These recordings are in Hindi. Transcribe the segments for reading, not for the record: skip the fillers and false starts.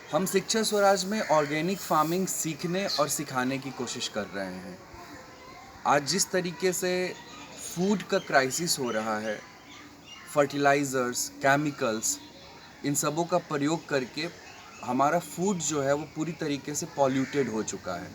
हम शिक्षा स्वराज में ऑर्गेनिक फार्मिंग सीखने और सिखाने की कोशिश कर रहे हैं। आज जिस तरीके से फूड का क्राइसिस हो रहा है, फर्टिलाइज़र्स, केमिकल्स, इन सबों का प्रयोग करके हमारा फूड जो है वो पूरी तरीके से पॉल्यूटेड हो चुका है।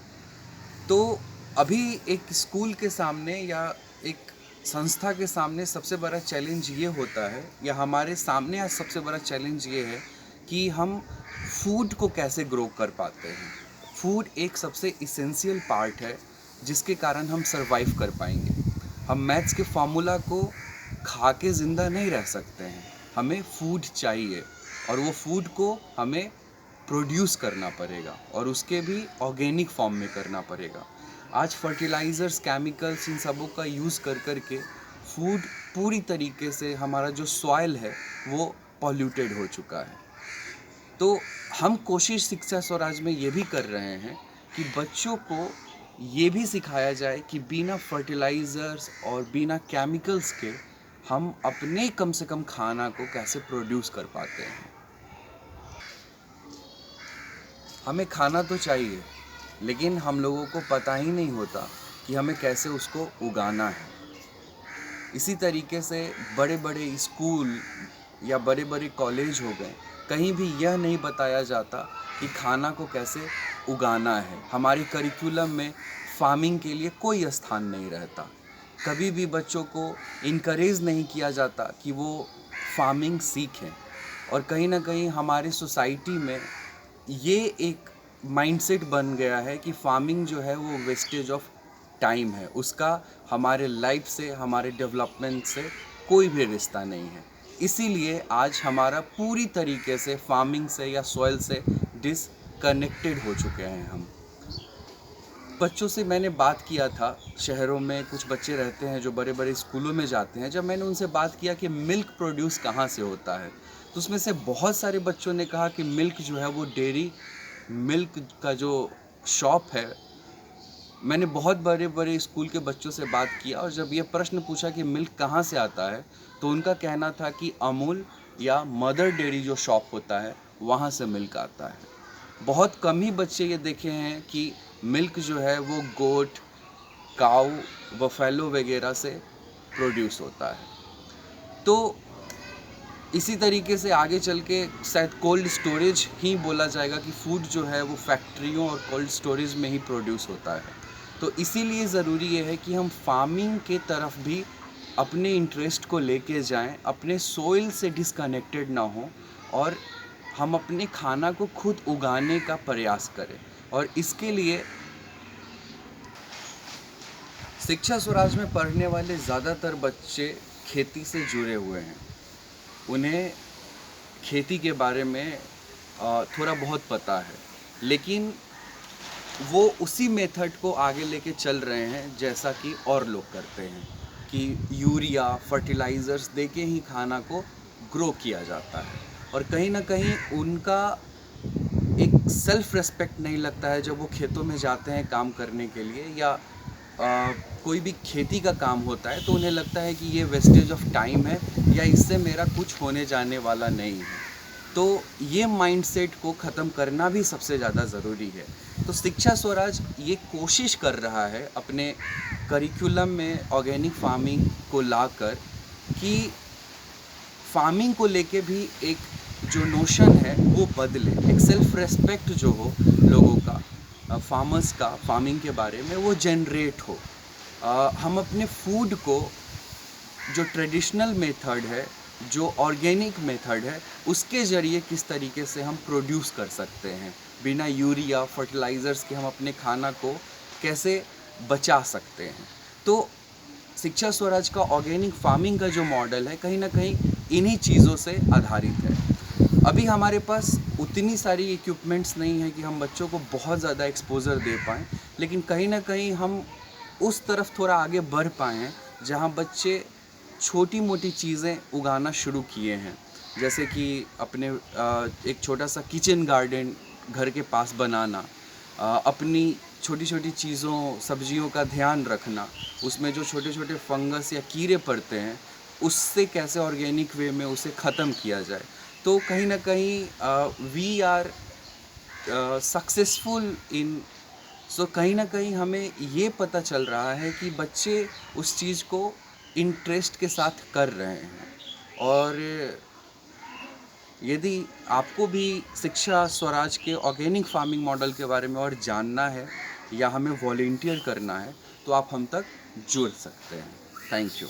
तो अभी एक स्कूल के सामने या एक संस्था के सामने सबसे बड़ा चैलेंज ये होता है, या हमारे सामने आज सबसे बड़ा चैलेंज ये है कि हम फूड को कैसे ग्रो कर पाते हैं। फूड एक सबसे इसेंशियल पार्ट है जिसके कारण हम सरवाइव कर पाएंगे। हम मैथ्स के फार्मूला को खा के ज़िंदा नहीं रह सकते हैं, हमें फूड चाहिए और वो फूड को हमें प्रोड्यूस करना पड़ेगा और उसके भी ऑर्गेनिक फॉर्म में करना पड़ेगा। आज फर्टिलाइज़र्स, केमिकल्स, इन सबों का यूज़ कर कर के फूड पूरी तरीके से हमारा जो सॉइल है वो पॉल्यूटेड हो चुका है। तो हम कोशिश शिक्षा स्वराज में ये भी कर रहे हैं कि बच्चों को ये भी सिखाया जाए कि बिना फर्टिलाइज़र्स और बिना केमिकल्स के हम अपने कम से कम खाना को कैसे प्रोड्यूस कर पाते हैं। हमें खाना तो चाहिए, लेकिन हम लोगों को पता ही नहीं होता कि हमें कैसे उसको उगाना है। इसी तरीके से बड़े बड़े स्कूल या बड़े बड़े कॉलेज हो गए, कहीं भी यह नहीं बताया जाता कि खाना को कैसे उगाना है। हमारे करिकुलम में फार्मिंग के लिए कोई स्थान नहीं रहता। कभी भी बच्चों को इनकरेज नहीं किया जाता कि वो फार्मिंग सीखें। और कहीं ना कहीं हमारे सोसाइटी में ये एक माइंडसेट बन गया है कि फार्मिंग जो है वो वेस्टेज ऑफ टाइम है, उसका हमारे लाइफ से, हमारे डेवलपमेंट से कोई भी रिश्ता नहीं है। इसीलिए आज हमारा पूरी तरीके से फार्मिंग से या सॉइल से डिसकनेक्टेड हो चुके हैं हम। बच्चों से मैंने बात किया था, शहरों में कुछ बच्चे रहते हैं जो बड़े बड़े स्कूलों में जाते हैं। जब मैंने उनसे बात किया कि मिल्क प्रोड्यूस कहाँ से होता है, तो उसमें से बहुत सारे बच्चों ने कहा कि मिल्क जो है वो डेयरी मिल्क का जो शॉप है। मैंने बहुत बड़े बड़े स्कूल के बच्चों से बात किया और जब ये प्रश्न पूछा कि मिल्क कहाँ से आता है, तो उनका कहना था कि अमूल या मदर डेयरी जो शॉप होता है वहाँ से मिल्क आता है। बहुत कम ही बच्चे ये देखे हैं कि मिल्क जो है वो गोट, काऊ, बफेलो वगैरह से प्रोड्यूस होता है। तो इसी तरीके से आगे चल के शायद कोल्ड स्टोरेज ही बोला जाएगा कि फूड जो है वो फैक्ट्रियों और कोल्ड स्टोरेज में ही प्रोड्यूस होता है। तो इसीलिए ज़रूरी ये है कि हम फार्मिंग के तरफ भी अपने इंटरेस्ट को लेके जाएं, अपने सोइल से डिस्कनेक्टेड ना हो और हम अपने खाना को खुद उगाने का प्रयास करें। और इसके लिए शिक्षा स्वराज में पढ़ने वाले ज़्यादातर बच्चे खेती से जुड़े हुए हैं। उन्हें खेती के बारे में थोड़ा बहुत पता है, लेकिन वो उसी मेथड को आगे लेके चल रहे हैं जैसा कि और लोग करते हैं कि यूरिया, फर्टिलाइज़र्स दे के ही खाना को ग्रो किया जाता है। और कहीं ना कहीं उनका एक सेल्फ रेस्पेक्ट नहीं लगता है जब वो खेतों में जाते हैं काम करने के लिए, या कोई भी खेती का काम होता है तो उन्हें लगता है कि ये वेस्टेज ऑफ टाइम है या इससे मेरा कुछ होने जाने वाला नहीं है। तो ये माइंडसेट को ख़त्म करना भी सबसे ज़्यादा ज़रूरी है। तो शिक्षा स्वराज ये कोशिश कर रहा है अपने करिकुलम में ऑर्गेनिक फार्मिंग को लाकर कि फार्मिंग को लेके भी एक जो नोशन है वो बदले, एक सेल्फ रेस्पेक्ट जो हो लोगों का, फार्मर्स का फार्मिंग के बारे में वो जनरेट हो। हम अपने फूड को जो ट्रेडिशनल मेथड है, जो ऑर्गेनिक मेथड है, उसके ज़रिए किस तरीके से हम प्रोड्यूस कर सकते हैं, बिना यूरिया, फर्टिलाइज़र्स के हम अपने खाना को कैसे बचा सकते हैं। तो शिक्षा स्वराज का ऑर्गेनिक फार्मिंग का जो मॉडल है कहीं ना कहीं इन्हीं चीज़ों से आधारित है। अभी हमारे पास उतनी सारी इक्विपमेंट्स नहीं है कि हम बच्चों को बहुत ज़्यादा एक्सपोज़र दे पाएँ, लेकिन कहीं ना कहीं हम उस तरफ थोड़ा आगे बढ़ पाए हैं जहाँ बच्चे छोटी मोटी चीज़ें उगाना शुरू किए हैं। जैसे कि अपने एक छोटा सा किचन गार्डन घर के पास बनाना, अपनी छोटी छोटी चीज़ों, सब्जियों का ध्यान रखना, उसमें जो छोटे छोटे फंगस या कीड़े पड़ते हैं उससे कैसे ऑर्गेनिक वे में उसे ख़त्म किया जाए। तो कहीं ना कहीं वी आर सक्सेसफुल इन, सो कहीं ना कहीं हमें ये पता चल रहा है कि बच्चे उस चीज़ को इंटरेस्ट के साथ कर रहे हैं। और यदि आपको भी शिक्षा स्वराज के ऑर्गेनिक फार्मिंग मॉडल के बारे में और जानना है या हमें वॉलंटियर करना है तो आप हम तक जुड़ सकते हैं। Thank you.